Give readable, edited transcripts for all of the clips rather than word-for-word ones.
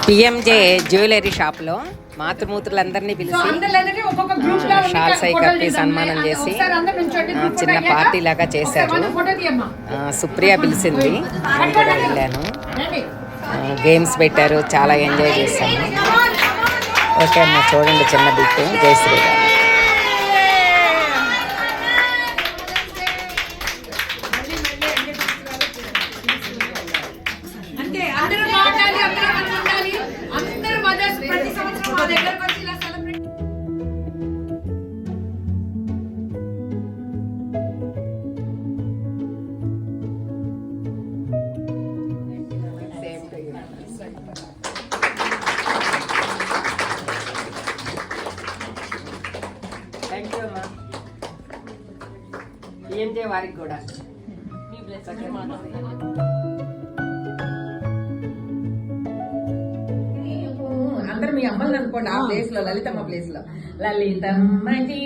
PMJ jewellery షాప్లో మాతృమూర్తులందరినీ పిలిచి shawls అయి కప్పి సన్మానం చేసి చిన్న పార్టీ లాగా చేశారు. సుప్రియ పిలిచింది, నేను కూడా వెళ్ళాను. గేమ్స్ పెట్టారు, చాలా ఎంజాయ్ చేశాను. ఓకే అమ్మ, చూడండి చిన్న బిట్టు. జయశ్రీ గారు పిఎంజే వారికి కూడా అందరు మీ అమ్మల్ని అనుకోండి. ఆ ప్లేస్ లో, లలితమ్మ ప్లేస్ లో, లలితమ్మకి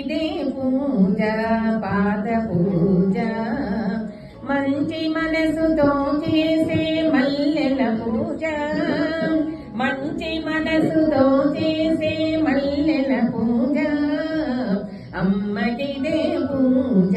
పూజ, పాద పూజ, మంచి మనసుతో చేసే మల్లెల పూజ, మంచి మనసుతో చేసే మల్లెల పూజ, అమ్మకి పూజ,